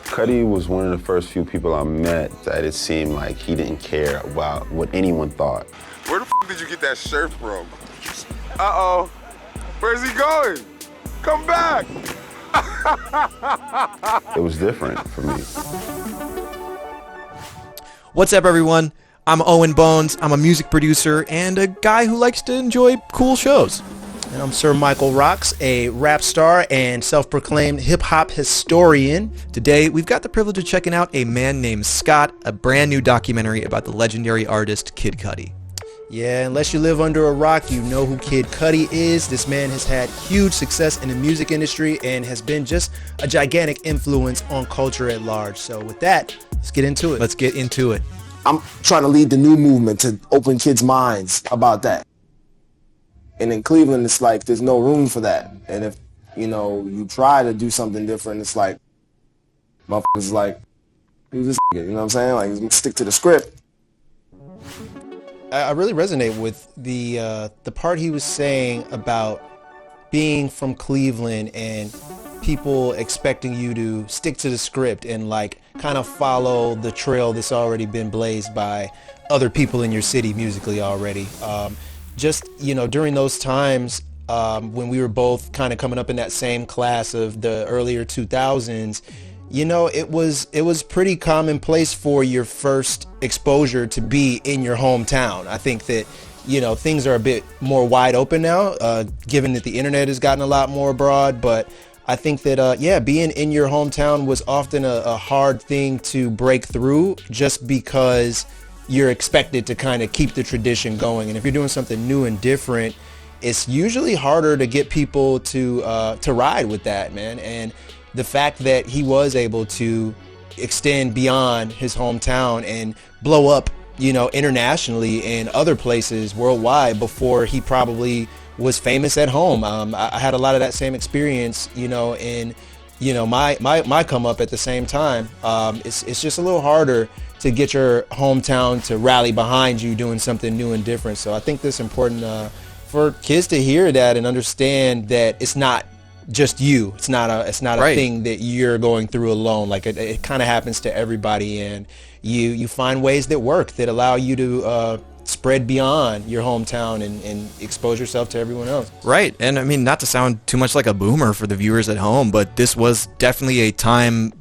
Cudi was one of the first few people I met that it seemed like he didn't care about what anyone thought. Where the f did you get that shirt from? Uh-oh. Where's he going? Come back! It was different for me. What's up, everyone? I'm Owen Bones. I'm a music producer and a guy who likes to enjoy cool shows. And I'm Sir Michael Rocks, a rap star and self-proclaimed hip-hop historian. Today, we've got the privilege of checking out A Man Named Scott, a brand new documentary about the legendary artist Kid Cudi. Yeah, unless you live under a rock, you know who Kid Cudi is. This man has had huge success in the music industry and has been just a gigantic influence on culture at large. So with that, let's get into it. Let's get into it. I'm trying to lead the new movement to open kids' minds about that. And in Cleveland, it's like there's no room for that. And if, you try to do something different, it's like, motherfuckers like, who's this nigga? You know what I'm saying? Like, stick to the script. I really resonate with the part he was saying about being from Cleveland and people expecting you to stick to the script and like kind of follow the trail that's already been blazed by other people in your city musically already. During those times when we were both kind of coming up in that same class of the earlier 2000s, it was pretty commonplace for your first exposure to be in your hometown. I think that, things are a bit more wide open now, given that the internet has gotten a lot more broad. But I think that, being in your hometown was often a hard thing to break through just because you're expected to kind of keep the tradition going. And if you're doing something new and different, it's usually harder to get people to ride with that, man. And the fact that he was able to extend beyond his hometown and blow up, internationally and other places worldwide before he probably was famous at home. I had a lot of that same experience, in my come up at the same time. It's just a little harder to get your hometown to rally behind you doing something new and different. So I think it's important for kids to hear that and understand that it's not just you. It's not a thing that you're going through alone. Like it kind of happens to everybody, and you find ways that work that allow you to spread beyond your hometown and expose yourself to everyone else. Right. And I mean, not to sound too much like a boomer for the viewers at home, but this was definitely a time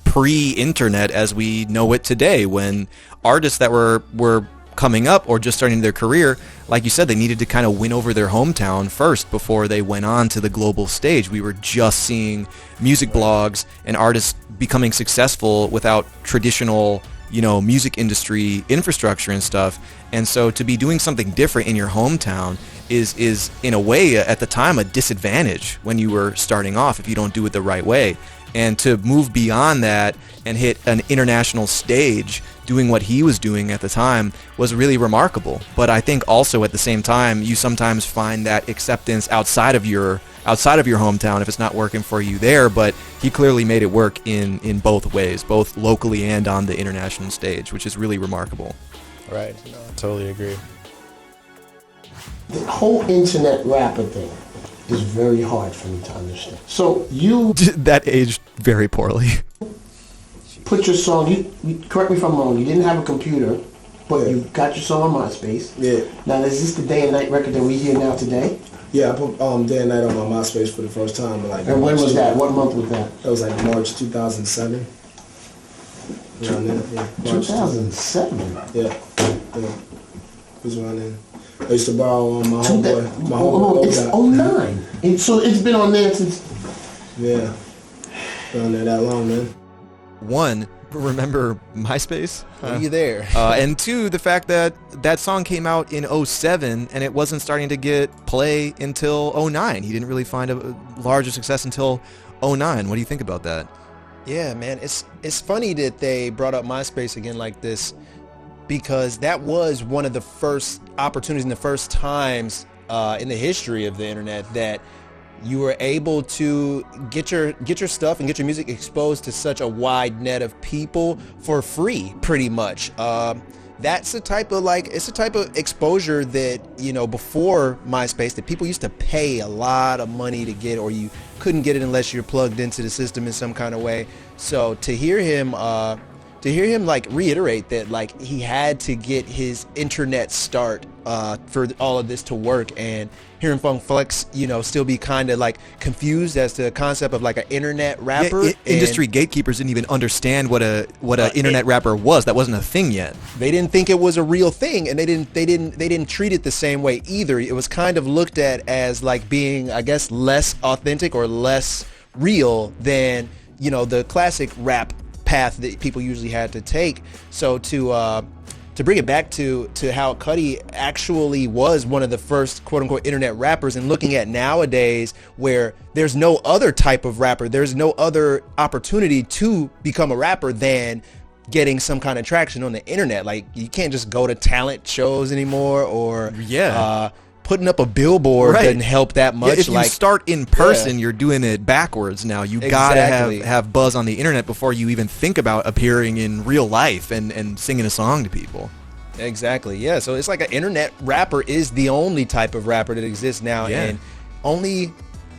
pre-internet as we know it today, when artists that were coming up or just starting their career, like you said, they needed to kind of win over their hometown first before they went on to the global stage. We were just seeing music blogs and artists becoming successful without traditional, music industry infrastructure and stuff. And so to be doing something different in your hometown is in a way at the time a disadvantage when you were starting off if you don't do it the right way. And to move beyond that and hit an international stage doing what he was doing at the time was really remarkable. But I think also at the same time, you sometimes find that acceptance outside of your hometown if it's not working for you there. But he clearly made it work in both ways, both locally and on the international stage, which is really remarkable. Right. No, I totally agree. The whole internet rapper thing is very hard for me to understand. So you that aged very poorly. Put your song, you correct me if I'm wrong, you didn't have a computer, but you got your song on MySpace. Yeah. Now is this the Day and Night record that we hear now today? Yeah, I put Day and Night on my MySpace for the first time. And when was that? What month was that? That was like March 2007. Around then, yeah. 2007? Yeah. It was around then. I used to borrow my homeboy. It's 09. And so it's been on there since... Yeah. Been on there that long, man. One, remember MySpace? Are you there? And two, the fact that that song came out in 07 and it wasn't starting to get play until 09. He didn't really find a larger success until 09. What do you think about that? Yeah, man. It's funny that they brought up MySpace again like this, because that was one of the first opportunities and the first times in the history of the internet that you were able to get your stuff and get your music exposed to such a wide net of people for free, pretty much. that's the type of it's the type of exposure that, you know, before MySpace, that people used to pay a lot of money to get, or you couldn't get it unless you're plugged into the system in some kind of way. So to hear him like reiterate that, like, he had to get his internet start for all of this to work, and hearing Funk Flex, you know, still be kind of like confused as to the concept of like an internet rapper. Yeah, industry gatekeepers didn't even understand what a internet rapper was. That wasn't a thing yet. They didn't think it was a real thing, and they didn't treat it the same way either. It was kind of looked at as like being, I guess, less authentic or less real than, you know, the classic rap path that people usually had to take. So to bring it back to how Cudi actually was one of the first quote unquote internet rappers, and looking at nowadays where there's no other type of rapper, there's no other opportunity to become a rapper than getting some kind of traction on the internet. Like, you can't just go to talent shows anymore, or putting up a billboard doesn't help that much. Yeah, if you start in person, you're doing it backwards now. You gotta have buzz on the internet before you even think about appearing in real life and singing a song to people. Exactly, yeah. So it's like an internet rapper is the only type of rapper that exists now, and only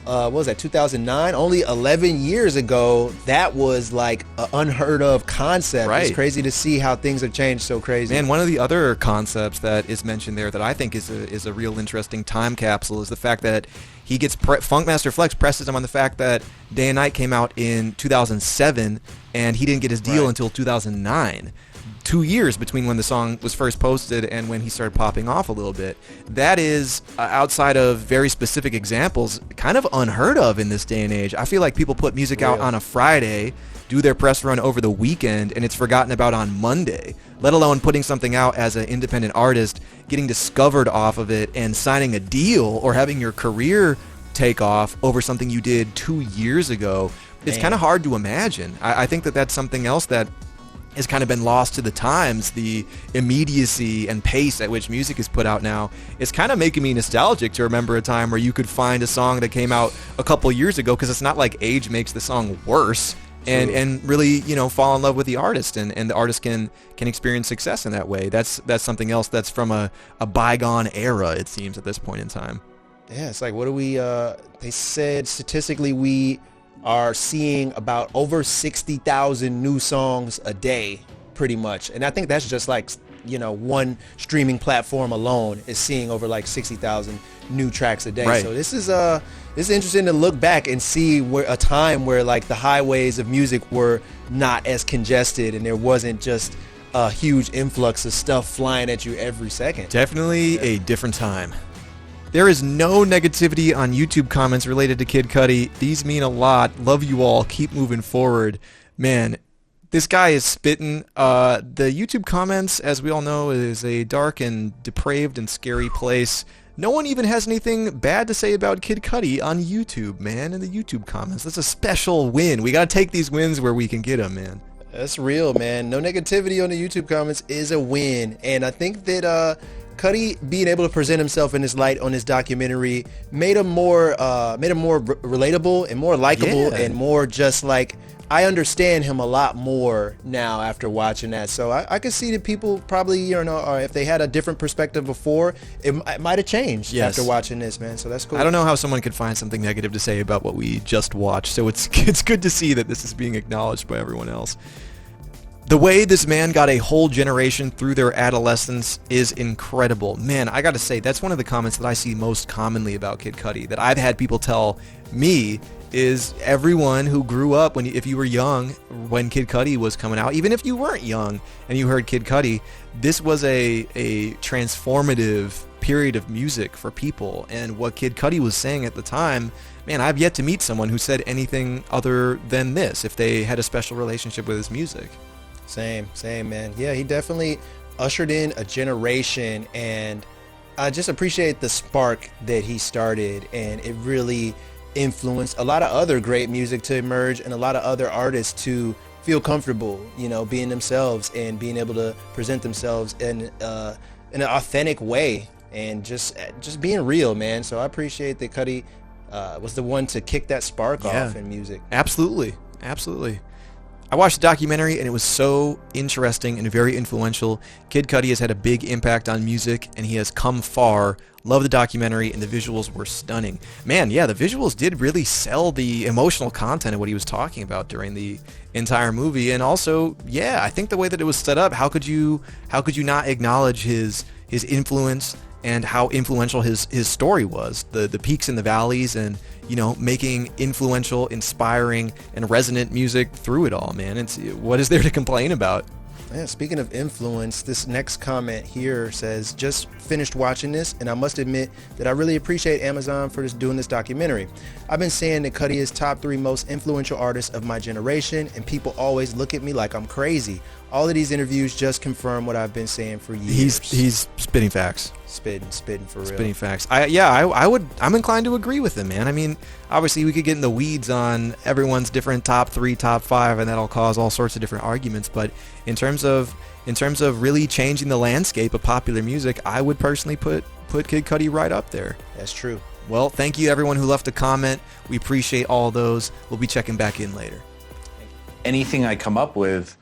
what was that, 2009? Only 11 years ago, that was like an unheard of concept. Right. It's crazy to see how things have changed so crazy. And one of the other concepts that is mentioned there that I think is a real interesting time capsule is the fact that he gets Funkmaster Flex presses him on the fact that Day and Night came out in 2007 and he didn't get his deal until 2009. 2 years between when the song was first posted and when he started popping off a little bit. That is, outside of very specific examples, kind of unheard of in this day and age. I feel like people put music out on a Friday, do their press run over the weekend, and it's forgotten about on Monday, let alone putting something out as an independent artist, getting discovered off of it, and signing a deal or having your career take off over something you did 2 years ago. It's kind of hard to imagine. I think that that's something else that has kind of been lost to the times. The immediacy and pace at which music is put out now is kind of making me nostalgic to remember a time where you could find a song that came out a couple years ago, because it's not like age makes the song worse, and really, you know, fall in love with the artist, and the artist can experience success in that way. That's something else that's from a bygone era, it seems, at this point in time. Yeah, it's like, what do we they said statistically we are seeing about over 60,000 new songs a day, pretty much. And I think that's just like, you know, one streaming platform alone is seeing over like 60,000 new tracks a day. Right. So this is interesting to look back and see where a time where like the highways of music were not as congested and there wasn't just a huge influx of stuff flying at you every second. Definitely a different time. There is no negativity on YouTube comments related to Kid Cudi. These mean a lot. Love you all. Keep moving forward. Man, this guy is spitting. The YouTube comments, as we all know, is a dark and depraved and scary place. No one even has anything bad to say about Kid Cudi on YouTube, man, in the YouTube comments. That's a special win. We got to take these wins where we can get them, man. That's real, man. No negativity on the YouTube comments is a win. And I think that Cudi being able to present himself in this light on his documentary made him more relatable and more likable, and more just like, I understand him a lot more now after watching that. So I could see that people probably, you know, or if they had a different perspective before, it might have changed after watching this, man. So that's cool. I don't know how someone could find something negative to say about what we just watched. So it's good to see that this is being acknowledged by everyone else. The way this man got a whole generation through their adolescence is incredible. Man, I gotta say, that's one of the comments that I see most commonly about Kid Cudi, that I've had people tell me, is everyone who grew up, if you were young when Kid Cudi was coming out, even if you weren't young and you heard Kid Cudi, this was a transformative period of music for people. And what Kid Cudi was saying at the time, man, I've yet to meet someone who said anything other than this, if they had a special relationship with his music. Same, man. Yeah, he definitely ushered in a generation, and I just appreciate the spark that he started, and it really influenced a lot of other great music to emerge and a lot of other artists to feel comfortable, you know, being themselves and being able to present themselves in an authentic way, and just being real, man. So I appreciate that Cudi was the one to kick that spark off in music. Absolutely. I watched the documentary and it was so interesting and very influential. Kid Cudi has had a big impact on music and he has come far. Love the documentary and the visuals were stunning. Man, yeah, the visuals did really sell the emotional content of what he was talking about during the entire movie. And also, yeah, I think the way that it was set up, how could you not acknowledge his influence and how influential his story was, the peaks and the valleys, and making influential, inspiring, and resonant music through it all, man. What is there to complain about? Yeah, speaking of influence, this next comment here says, just finished watching this, and I must admit that I really appreciate Amazon for doing this documentary. I've been saying that Cudi is top 3 most influential artists of my generation, and people always look at me like I'm crazy. All of these interviews just confirm what I've been saying for years. He's spitting facts. Spitting for real. Spitting facts. I'm inclined to agree with him, man. I mean, obviously we could get in the weeds on everyone's different top 3, top 5, and that'll cause all sorts of different arguments. But in terms of really changing the landscape of popular music, I would personally put Kid Cudi right up there. That's true. Well, thank you everyone who left a comment. We appreciate all those. We'll be checking back in later. Anything I come up with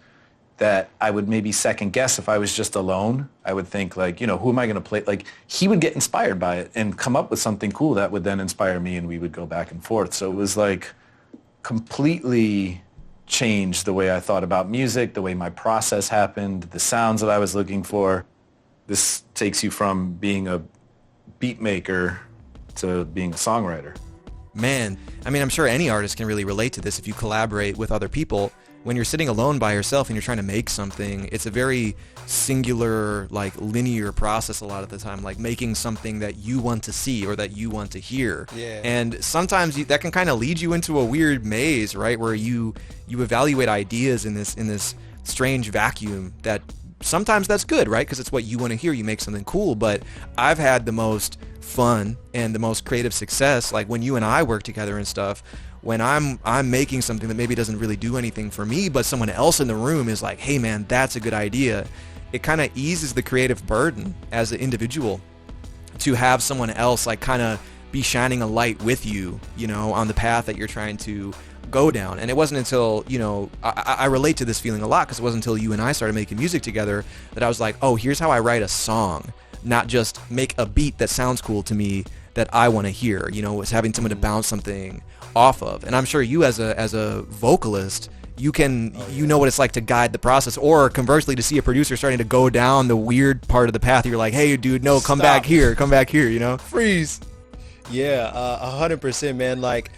that I would maybe second guess if I was just alone, I would think like, who am I going to play? Like, he would get inspired by it and come up with something cool that would then inspire me, and we would go back and forth. So it was like completely changed the way I thought about music, the way my process happened, the sounds that I was looking for. This takes you from being a beat maker to being a songwriter. Man, I mean, I'm sure any artist can really relate to this if you collaborate with other people. When you're sitting alone by yourself and you're trying to make something, it's a very singular, like linear process a lot of the time, like making something that you want to see or that you want to hear. Yeah. And sometimes that can kind of lead you into a weird maze, right? Where you evaluate ideas in this strange vacuum that sometimes that's good, right? Because it's what you want to hear. You make something cool. But I've had the most fun and the most creative success, like when you and I work together and stuff, when I'm making something that maybe doesn't really do anything for me, but someone else in the room is like, hey man, that's a good idea. It kind of eases the creative burden as an individual to have someone else like kind of be shining a light with you, on the path that you're trying to go down. And it wasn't until, I relate to this feeling a lot because it wasn't until you and I started making music together that I was like, oh, here's how I write a song, not just make a beat that sounds cool to me that I want to hear, it's having someone to bounce something off of. And I'm sure you as a vocalist, you know what it's like to guide the process, or conversely to see a producer starting to go down the weird part of the path. You're like, hey dude, no, come back here, freeze. Yeah, 100%, man. Like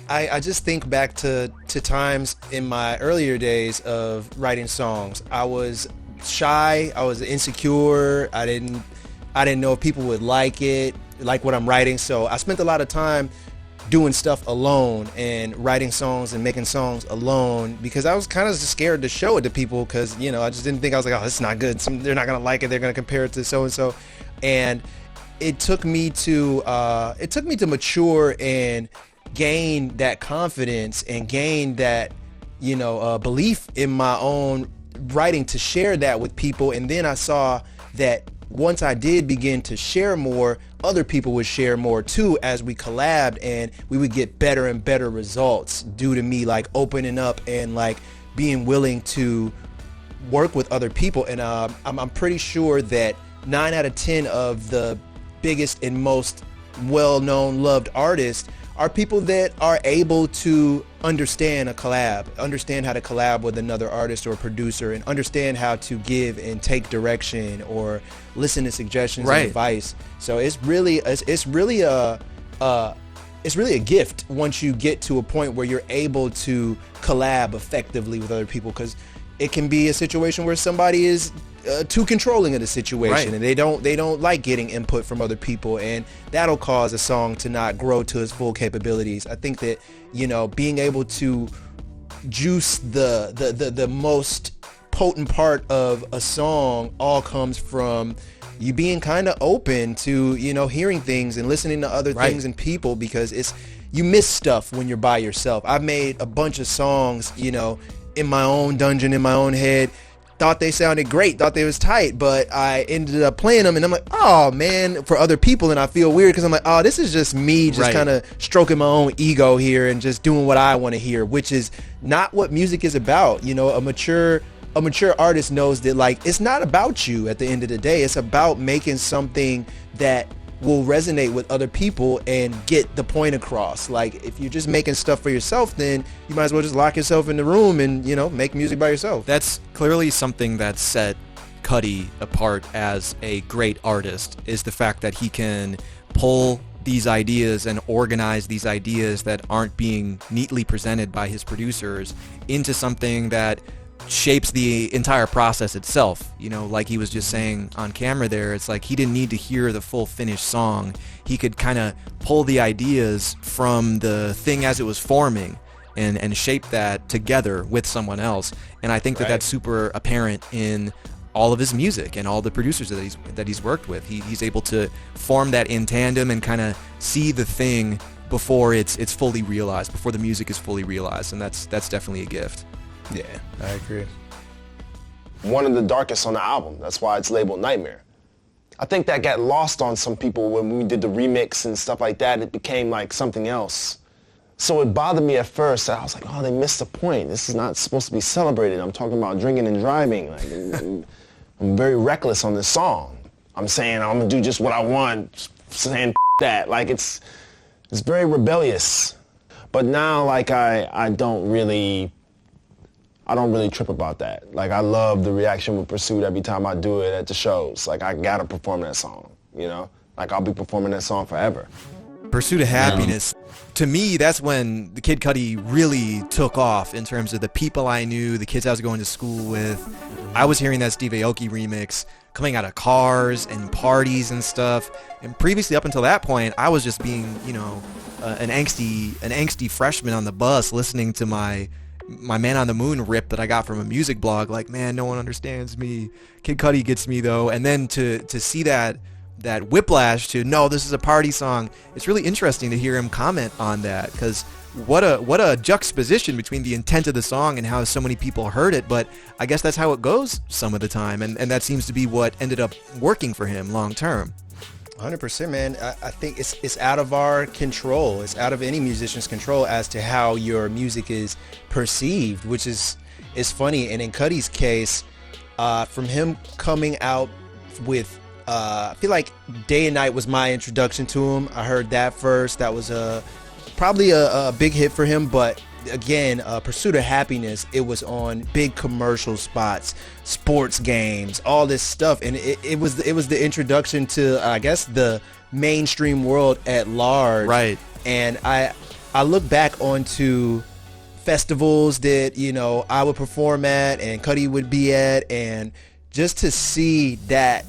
I just think back to times in my earlier days of writing songs. I was shy, I was insecure, I didn't know if people would like what I'm writing, so I spent a lot of time doing stuff alone and writing songs and making songs alone because I was kind of just scared to show it to people because, I just didn't think, I was like, oh, it's not good. They're not going to like it. They're going to compare it to so-and-so. And it took me to mature and gain that confidence and gain that, belief in my own writing to share that with people. And then I saw that once I did begin to share more, other people would share more too as we collabed, and we would get better and better results due to me like opening up and like being willing to work with other people. And I'm pretty sure that 9 out of 10 of the biggest and most well-known, loved artists are people that are able to understand a collab, understand how to collab with another artist or producer, and understand how to give and take direction or listen to suggestions and advice. So it's really a gift once you get to a point where you're able to collab effectively with other people, because it can be a situation where somebody is too controlling of the situation, and they don't like getting input from other people, and that'll cause a song to not grow to its full capabilities. I think that being able to juice the most potent part of a song all comes from you being kind of open to hearing things and listening to other things and people, because you miss stuff when you're by yourself. I've made a bunch of songs in my own dungeon, in my own head, thought they sounded great, thought they was tight, but I ended up playing them and I'm like, oh man, for other people, and I feel weird because I'm like, oh, this is just me just kind of stroking my own ego here and just doing what I want to hear, which is not what music is about. You know, a mature artist knows that, like, it's not about you at the end of the day. It's about making something that will resonate with other people and get the point across. Like, if you're just making stuff for yourself, then you might as well just lock yourself in the room and, you know, make music by yourself. That's clearly something that set Cudi apart as a great artist, is the fact that he can pull these ideas and organize these ideas that aren't being neatly presented by his producers into something that shapes the entire process itself. You know, like he was just saying on camera there, it's like he didn't need to hear the full finished song. He could kind of pull the ideas from the thing as it was forming and shape that together with someone else. And I think that that's super apparent in all of his music and all the producers that he's worked with. He's able to form that in tandem and kind of see the thing before it's fully realized, before the music is fully realized, and that's definitely a gift. Yeah, I agree. One of the darkest on the album. That's why it's labeled Nightmare. I think that got lost on some people when we did the remix and stuff like that. It became like something else. So it bothered me at first. I was like, oh, they missed the point. This is not supposed to be celebrated. I'm talking about drinking and driving. Like, I'm very reckless on this song. I'm saying I'm gonna do just what I want, saying that. Like, it's very rebellious. But now, like, I don't really trip about that. Like, I love the reaction with Pursuit every time I do it at the shows. Like, I gotta perform that song, you know? Like, I'll be performing that song forever. Pursuit of Happiness, to me, that's when the Kid Cudi really took off in terms of the people I knew, the kids I was going to school with. I was hearing that Steve Aoki remix coming out of cars and parties and stuff. And previously, up until that point, I was just being, you know, an angsty freshman on the bus listening to my Man on the Moon rip that I got from a music blog. Like, man, no one understands me. Kid Cudi gets me though. And then to see that whiplash to, no, this is a party song. It's really interesting to hear him comment on that, because what a juxtaposition between the intent of the song and how so many people heard it. But I guess that's how it goes some of the time, and that seems to be what ended up working for him long term. 100%, man. I think it's out of our control. It's out of any musician's control as to how your music is perceived, which is funny. And in Cudi's case, from him coming out with, I feel like Day and Night was my introduction to him. I heard that first. That was probably a big hit for him. But again, Pursuit of Happiness, it was on big commercial spots, sports games, all this stuff, and it was the introduction to, I guess, the mainstream world at large. Right. And I look back onto festivals that, you know, I would perform at and Cudi would be at, and just to see that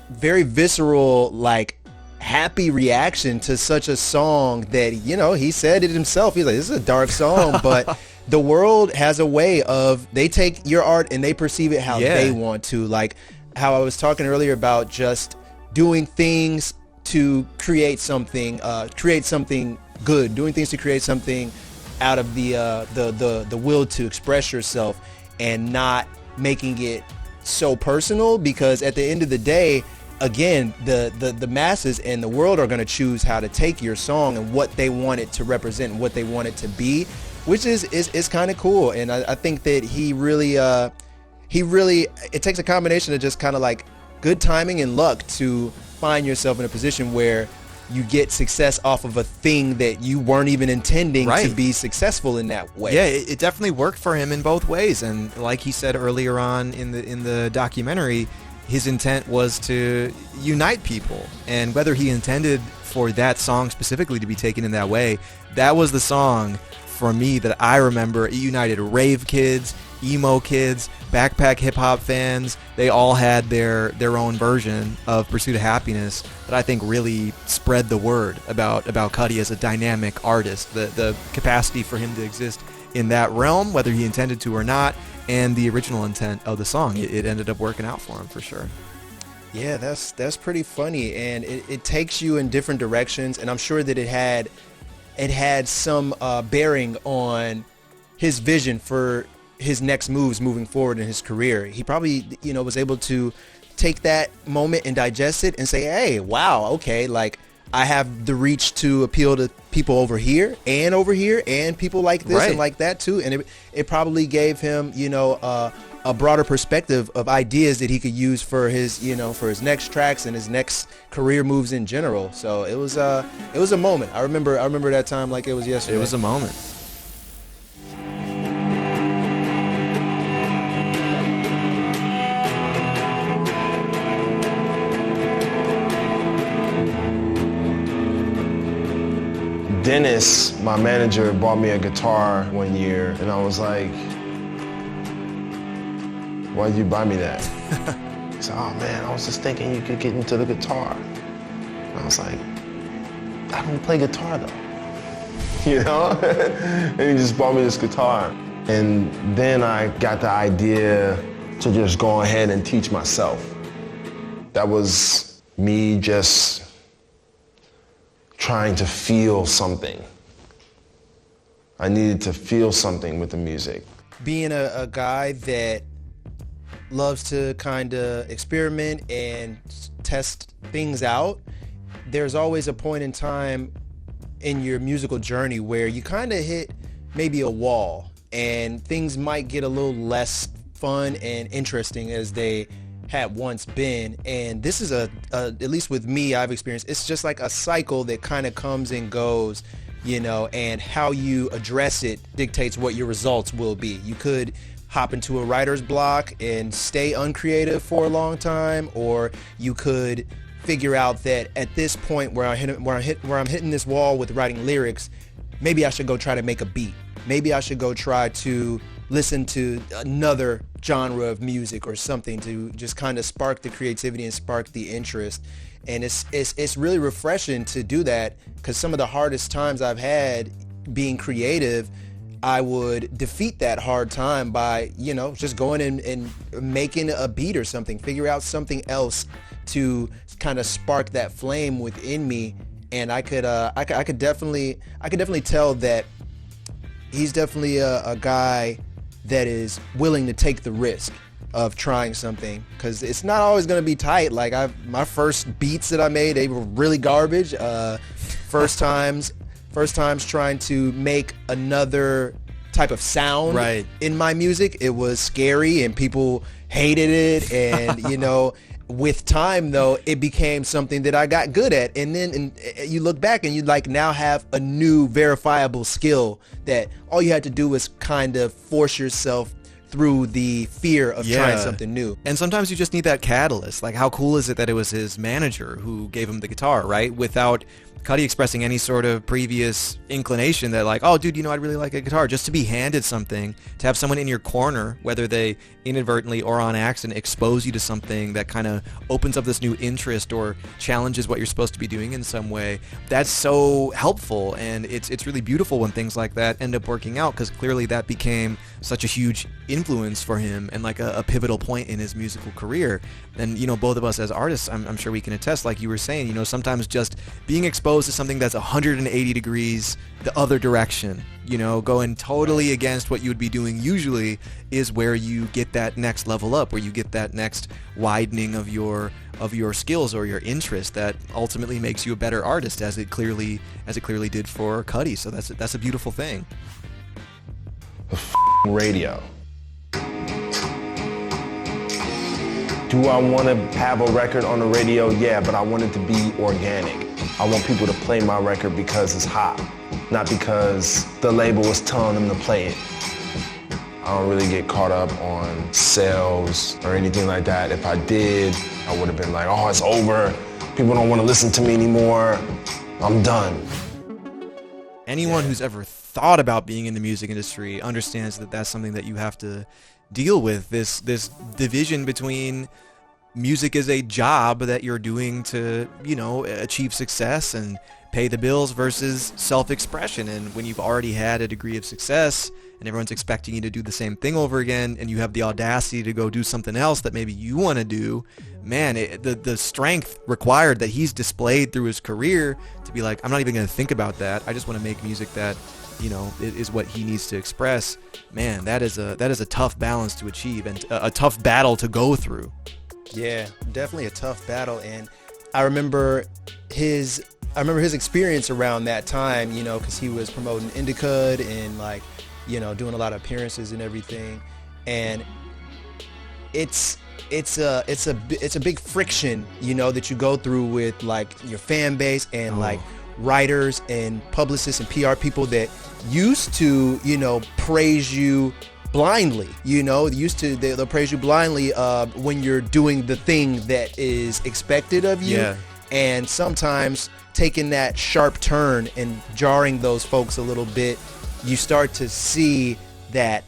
very visceral, like, happy reaction to such a song that, you know, he said it himself. He's like, this is a dark song, but the world has a way of, they take your art and they perceive it how they want to. Like how I was talking earlier about just doing things to create something good, doing things to create something out of the will to express yourself and not making it so personal, because at the end of the day, again, the masses and the world are going to choose how to take your song and what they want it to represent and what they want it to be, which is kind of cool. And I think that he really, it takes a combination of just kind of like good timing and luck to find yourself in a position where you get success off of a thing that you weren't even intending to be successful in that way. Yeah, it definitely worked for him in both ways. And like he said earlier on in the documentary, his intent was to unite people, and whether he intended for that song specifically to be taken in that way, that was the song for me that I remember. It united rave kids, emo kids, backpack hip hop fans. They all had their own version of Pursuit of Happiness that I think really spread the word about Cudi as a dynamic artist, the capacity for him to exist in that realm, whether he intended to or not, and the original intent of the song. It ended up working out for him for sure. Yeah, that's pretty funny, and it takes you in different directions, and I'm sure that it had some bearing on his vision for his next moves moving forward in his career. He probably, you know, was able to take that moment and digest it and say, hey, wow, okay, like I have the reach to appeal to people over here and people like this Right. and like that too. And it probably gave him, you know, a broader perspective of ideas that he could use for his, you know, for his next tracks and his next career moves in general. So it was a moment. I remember that time like it was yesterday. It was a moment. Dennis, my manager, bought me a guitar one year, and I was like, why'd you buy me that? He said, oh man, I was just thinking you could get into the guitar. And I was like, I don't play guitar though. You know? And he just bought me this guitar. And then I got the idea to just go ahead and teach myself. That was me just trying to feel something. I needed to feel something with the music. Being a guy that loves to kind of experiment and test things out, there's always a point in time in your musical journey where you kind of hit maybe a wall and things might get a little less fun and interesting as they had once been. And this is at least with me, I've experienced, it's just like a cycle that kind of comes and goes, you know, and how you address it dictates what your results will be. You could hop into a writer's block and stay uncreative for a long time, or you could figure out that at this point where I'm hitting this wall with writing lyrics, maybe I should go try to make a beat. Maybe I should go try to listen to another genre of music or something to just kind of spark the creativity and spark the interest. And it's really refreshing to do that, because some of the hardest times I've had being creative, I would defeat that hard time by, you know, just going and making a beat or something, figure out something else to kind of spark that flame within me. And I could definitely tell that he's definitely a guy that is willing to take the risk of trying something, because it's not always going to be tight. Like my first beats that I made, they were really garbage. First times trying to make another type of sound Right. in my music, it was scary and people hated it. And you know, with time though, it became something that I got good at. And then you look back and you like now have a new verifiable skill that all you had to do was kind of force yourself through the fear of trying something new. And sometimes you just need that catalyst. Like, how cool is it that it was his manager who gave him the guitar, right? Without Cudi expressing any sort of previous inclination that like, oh dude, you know, I'd really like a guitar. Just to be handed something, to have someone in your corner, whether they inadvertently or on accident expose you to something that kind of opens up this new interest or challenges what you're supposed to be doing in some way, that's so helpful. And it's really beautiful when things like that end up working out, because clearly that became such a huge influence for him and like a pivotal point in his musical career. And you know, both of us as artists, I'm sure we can attest, like you were saying, you know, sometimes just being exposed to something that's 180 degrees the other direction, you know, going totally against what you would be doing usually, is where you get that next level up, where you get that next widening of your skills or your interest that ultimately makes you a better artist, as it clearly did for Cudi. So that's a beautiful thing. Radio. Do I want to have a record on the radio? Yeah, but I want it to be organic. I want people to play my record because it's hot, not because the label was telling them to play it. I don't really get caught up on sales or anything like that. If I did, I would have been like, oh, it's over. People don't want to listen to me anymore. I'm done. Anyone who's ever thought about being in the music industry understands that that's something that you have to deal with, this division between music as a job that you're doing to, you know, achieve success and pay the bills versus self-expression. And when you've already had a degree of success and everyone's expecting you to do the same thing over again, and you have the audacity to go do something else that maybe you want to do, man, the strength required that he's displayed through his career to be like, I'm not even going to think about that. I just want to make music that, you know, is what he needs to express. Man, that is a tough balance to achieve and a tough battle to go through. Yeah, definitely a tough battle. And I remember his experience around that time, you know, because he was promoting Indicud and, like, you know, doing a lot of appearances and everything. And it's a big friction, you know, that you go through with, like, your fan base and like writers and publicists and PR people that used to, you know, praise you blindly, you know, they'll praise you blindly when you're doing the thing that is expected of you. Yeah. And sometimes taking that sharp turn and jarring those folks a little bit, you start to see that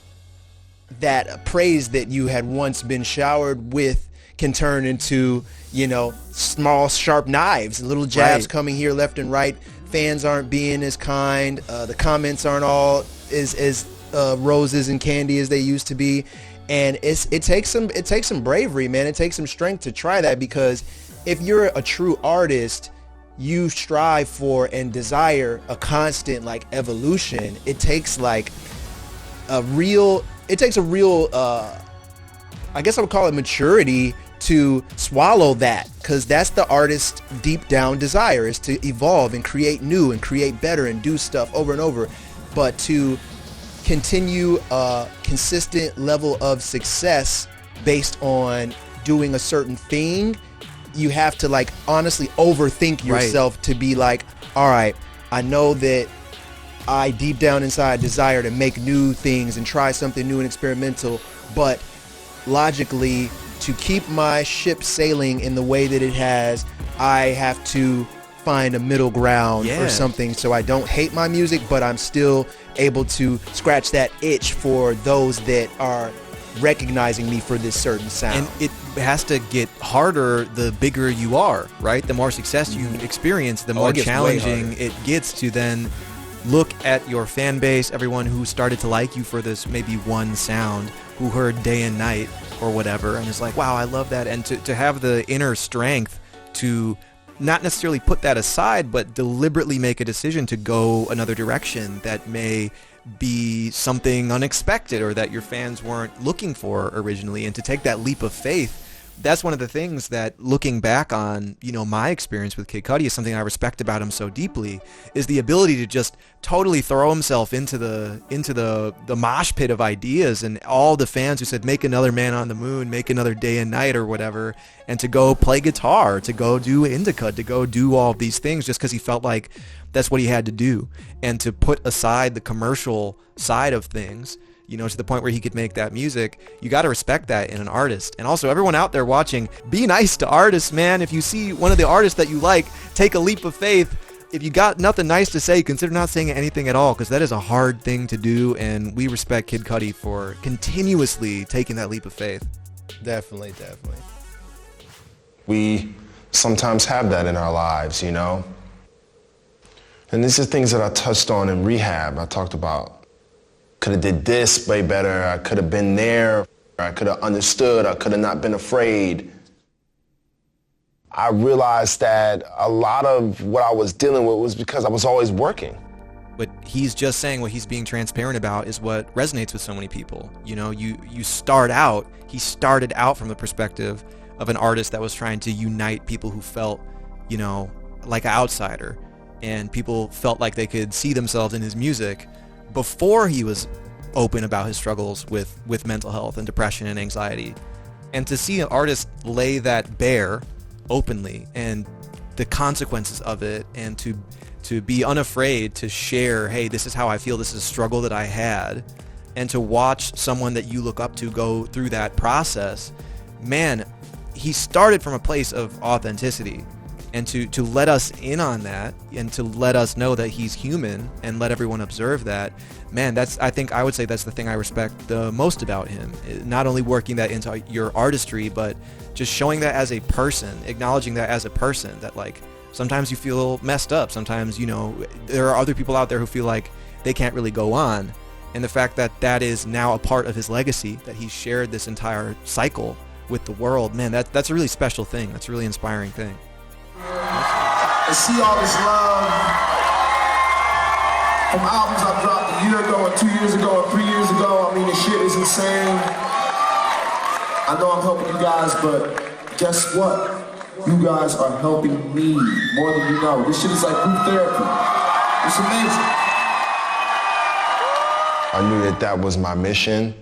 praise that you had once been showered with can turn into, you know, small sharp knives, little jabs coming here left and right. Fans aren't being as kind. The comments aren't all as roses and candy as they used to be. And it takes some bravery, man. It takes some strength to try that, because if you're a true artist, you strive for and desire a constant, like, evolution. It takes a real I guess I would call it maturity to swallow that, because that's the artist's deep down desire, is to evolve and create new and create better and do stuff over and over. But to continue a consistent level of success based on doing a certain thing, you have to, like, honestly overthink yourself to be like, all right, I know that I deep down inside desire to make new things and try something new and experimental, but logically, to keep my ship sailing in the way that it has, I have to find a middle ground or something, so I don't hate my music, but I'm still able to scratch that itch for those that are recognizing me for this certain sound. And it has to get harder the bigger you are, right? The more success you experience, the more challenging it gets to then look at your fan base, everyone who started to like you for this maybe one sound, who heard Day and Night or whatever, and is like, wow, I love that. And to have the inner strength to not necessarily put that aside, but deliberately make a decision to go another direction that may be something unexpected or that your fans weren't looking for originally, and to take that leap of faith. That's one of the things that, looking back on, you know, my experience with Kid Cudi, is something I respect about him so deeply, is the ability to just totally throw himself into the mosh pit of ideas, and all the fans who said, make another Man on the Moon, make another Day and Night or whatever, and to go play guitar, to go do Indica, to go do all of these things just because he felt like that's what he had to do, and to put aside the commercial side of things, you know, to the point where he could make that music. You got to respect that in an artist. And also, everyone out there watching, be nice to artists, man. If you see one of the artists that you like, take a leap of faith. If you got nothing nice to say, consider not saying anything at all, because that is a hard thing to do, and we respect Kid Cudi for continuously taking that leap of faith. Definitely. We sometimes have that in our lives, you know? And these are things that I touched on in rehab. I talked about, could have did this way better, I could have been there, I could have understood, I could have not been afraid. I realized that a lot of what I was dealing with was because I was always working. But he's just saying what he's being transparent about is what resonates with so many people. You know, he started out from the perspective of an artist that was trying to unite people who felt, you know, like an outsider, and people felt like they could see themselves in his music before he was open about his struggles with mental health and depression and anxiety. And to see an artist lay that bare openly, and the consequences of it, and to be unafraid to share, hey, this is how I feel, this is a struggle that I had, and to watch someone that you look up to go through that process, man, he started from a place of authenticity. And to let us in on that, and to let us know that he's human, and let everyone observe that, man, I would say that's the thing I respect the most about him. Not only working that into your artistry, but just showing that as a person, acknowledging that as a person, that, like, sometimes you feel messed up. Sometimes, you know, there are other people out there who feel like they can't really go on. And the fact that that is now a part of his legacy, that he shared this entire cycle with the world, man, that's a really special thing. That's a really inspiring thing. And see all this love from albums I dropped a year ago and 2 years ago and 3 years ago. I mean, this shit is insane. I know I'm helping you guys, but guess what? You guys are helping me more than you know. This shit is like group therapy. It's amazing. I knew that that was my mission.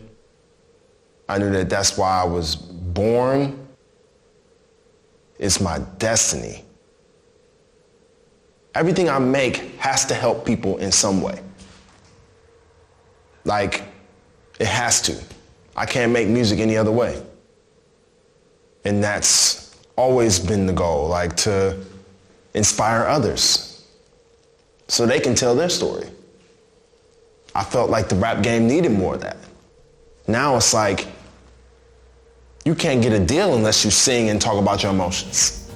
I knew that that's why I was born. It's my destiny. Everything I make has to help people in some way. Like, it has to. I can't make music any other way. And that's always been the goal, like to inspire others so they can tell their story. I felt like the rap game needed more of that. Now it's like, you can't get a deal unless you sing and talk about your emotions.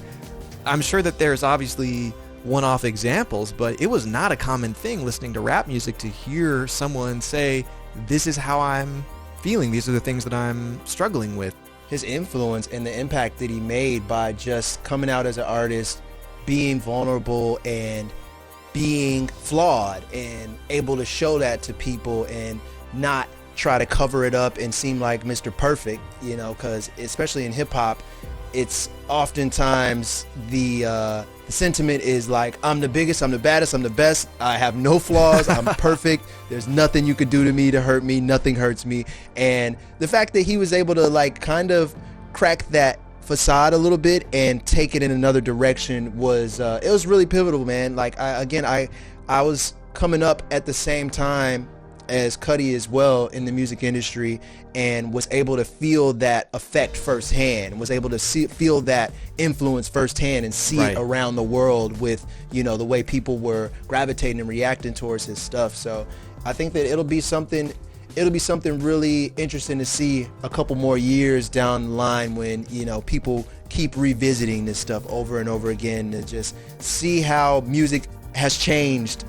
I'm sure that there's obviously one-off examples, but it was not a common thing listening to rap music to hear someone say, this is how I'm feeling, these are the things that I'm struggling with. His influence and the impact that he made by just coming out as an artist, being vulnerable and being flawed and able to show that to people and not try to cover it up and seem like Mr. Perfect, you know, because especially in hip hop, it's oftentimes the sentiment is like, I'm the biggest, I'm the baddest, I'm the best, I have no flaws, I'm perfect, there's nothing you could do to me to hurt me, nothing hurts me. And the fact that he was able to like kind of crack that facade a little bit and take it in another direction was it was really pivotal, man. Like I was coming up at the same time as Cudi as well in the music industry, and was able to feel that effect firsthand, was able to feel that influence firsthand and see it around the world with, you know, the way people were gravitating and reacting towards his stuff. So I think that it'll be something really interesting to see a couple more years down the line when, you know, people keep revisiting this stuff over and over again to just see how music has changed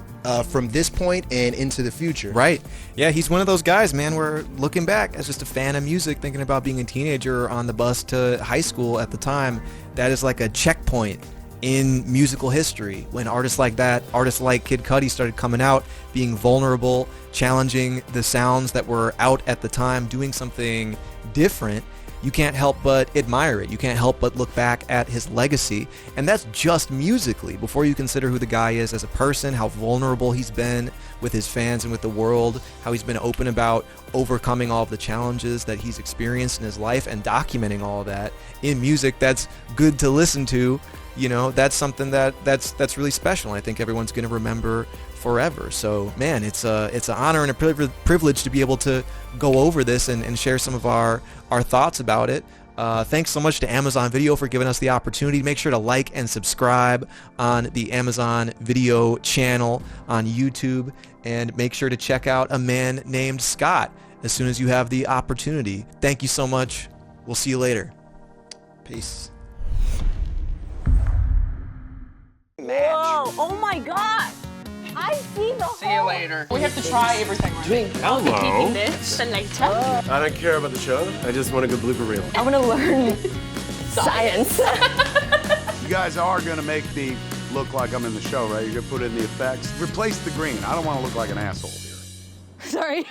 from this point and into the future. Right. Yeah, he's one of those guys, man, where looking back as just a fan of music, thinking about being a teenager on the bus to high school at the time, that is like a checkpoint in musical history when artists like that, artists like Kid Cudi started coming out, being vulnerable, challenging the sounds that were out at the time, doing something different. You can't help but admire it. You can't help but look back at his legacy. And that's just musically. Before you consider who the guy is as a person, how vulnerable he's been with his fans and with the world, how he's been open about overcoming all of the challenges that he's experienced in his life and documenting all of that in music that's good to listen to. You know, that's something that's really special. And I think everyone's going to remember forever. So, man, it's an honor and a privilege to be able to go over this and share some of our thoughts about it. Thanks so much to Amazon Video for giving us the opportunity. Make sure to like and subscribe on the Amazon Video channel on YouTube, and make sure to check out A Man Named Scott as soon as you have the opportunity. Thank you so much. We'll see you later. Peace. Whoa, oh my god! I see the See you later. We have to try everything. Right? Hello. This and later. I don't care about the show. I just want a good blooper reel. I want to learn science. You guys are going to make me look like I'm in the show, right? You're going to put in the effects. Replace the green. I don't want to look like an asshole here. Sorry.